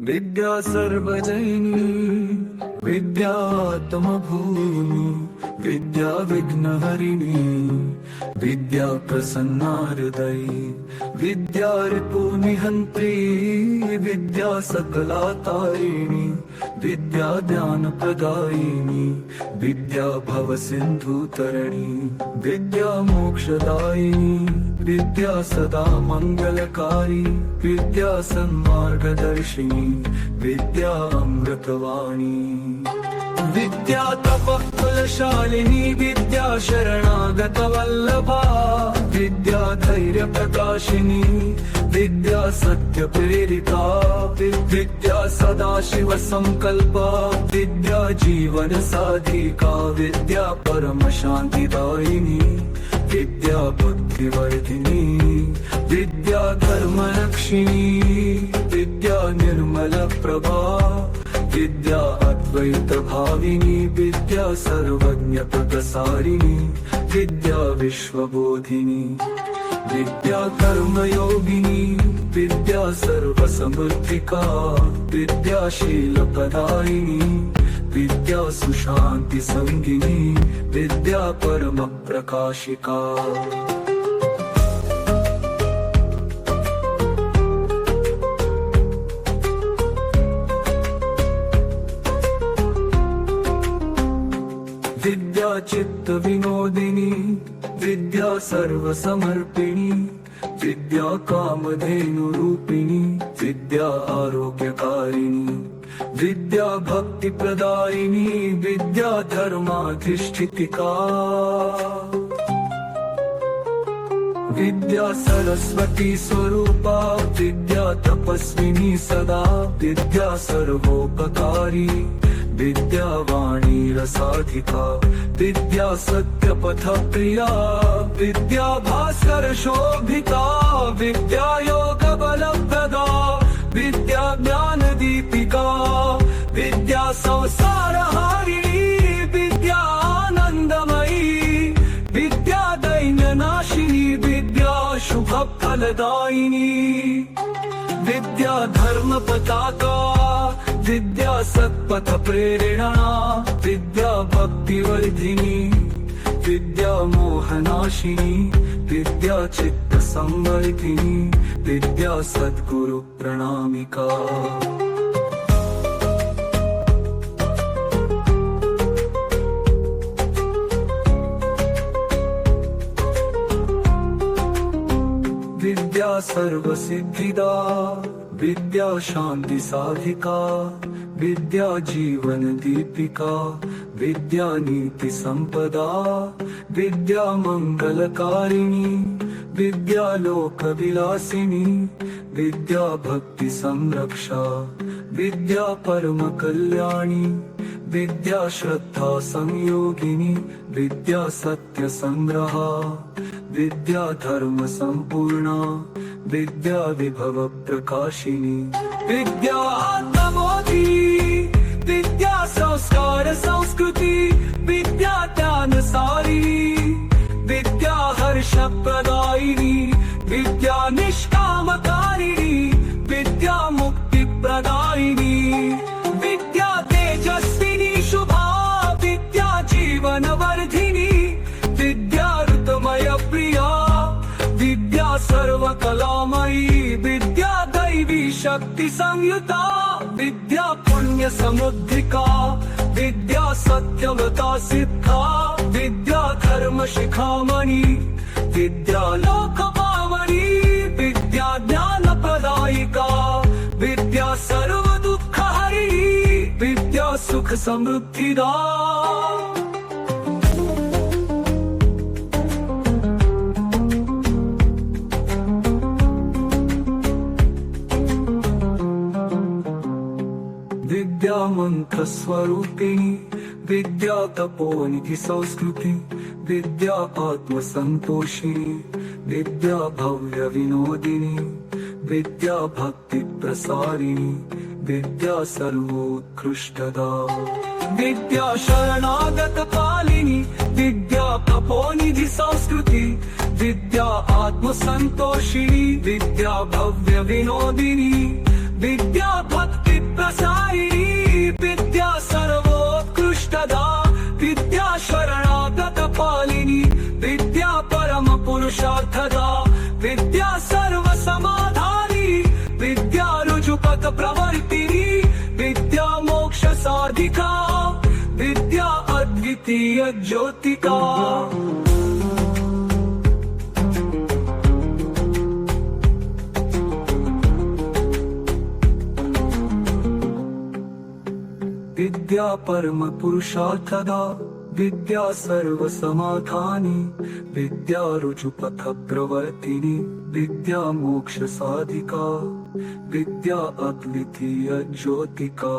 विद्या सर्वजयिनी विद्यात्मभूमि विद्या विघ्नहरिणी विद्या प्रसन्ना हृदयी विद्या रिपुनिहन्त्री विद्या सकला तारिणी विद्या ज्ञान प्रदायिनी विद्या भव सिंधु तरणी विद्या मोक्षदायिनी विद्या सदा मंगलकारी विद्या सन्मार्गदर्शिनी विद्या अमृतवाणी विद्या तपःकुलशालिनी विद्या शरणागत वल्लभा विद्या धैर्य प्रकाशिनी विद्या सत्य प्रेरिता विद्या सदाशिव संकल्पा विद्या जीवन साधिका विद्या परम शांतिदायिनी विद्या बुद्धिवर्धिनी विद्या धर्म रक्षिणी विद्या निर्मल प्रभा विद्या अद्वैत भाविनी विद्या सर्वज्ञ प्रसारिणी विद्या विश्वबोधिनी विद्या कर्मयोगिनी विद्या सर्वसमृद्धिका विद्या शीलप्रदायिनी विद्या सुशांति संगिनी विद्या परम प्रकाशिका विद्या चित्त विनोदिनी विद्या सर्व समर्पिणी विद्या कामधेनु रूपिणी विद्या आरोग्यकारिणी विद्या भक्ति प्रदायिनी विद्या धर्माधिष्ठितिका विद्या सरस्वती स्वरूपा विद्या तपस्विनी सदा विद्या सर्वोपकारी विद्या वाणी रसाधिका विद्या सत्यपथ प्रिया विद्या भास्कर शोभिता विद्या योग बलप्रदा विद्या ज्ञान दीपिका विद्या संसार हारिणी विद्या आनंदमयी विद्या दैन्य नाशिनी विद्या शुभ फलदायिनी विद्या धर्म पताका विद्या सत्पथ प्रेरणा विद्या भक्तिवर्धिनी विद्या मोहनाशिनी विद्या चित्त संवर्धिनी विद्या सद्गुरु प्रणामिका विद्या सर्वसिद्धिदा विद्या शांति साधिका विद्या जीवन दीपिका विद्या नीति संपदा विद्या मंगलकारिणी विद्या लोक विलासिनी विद्या भक्ति संरक्षा विद्या परम कल्याणी विद्या श्रद्धा संयोगिनी विद्या सत्य संग्रहा विद्या धर्म संपूर्णा विद्या विभव प्रकाशिनी विद्या आत्मबोधी विद्या संस्कार संस्कृति विद्या ज्ञान सारिणी विद्या हर्ष प्रदायिनी विद्या निष्कामकारिणी विद्या मुक्ति प्रदायिनी विद्या तेजस्विनी शुभा विद्या जीवन वर्धिनी विद्या ऋतमय प्रिया विद्या सर्व कलामयी विद्या दैवी शक्ति संयुता विद्या पुण्य समुद्रिका विद्या सत्यवता सिद्धा विद्या धर्म शिखामणि विद्या लोक पावनी विद्या ज्ञान प्रदायिका विद्या सर्व दुख हरिणी विद्या सुख समृद्धिदा विद्या मंत्र स्वरूपिणी विद्या तपोनिधि संस्कृति विद्या आत्म संतोषिणी विद्या भव्य विनोदिनी विद्या भक्ति प्रसारिणी विद्या सर्वोत्कृष्टदा विद्या शरणागत कालिनी विद्या तपोनिधि संस्कृति विद्या आत्म संतोषिणी विद्या भव्य विनोदिनी विद्या भक्ति प्रवर्तिनी विद्या मोक्ष साधिका विद्या अद्वितीय ज्योतिका। विद्या परम पुरुषार्थदा विद्या सर्व समाधानी विद्या रुजुपथ प्रवर्तिनी विद्या मोक्ष साधिका विद्या अद्वितीय ज्योतिका।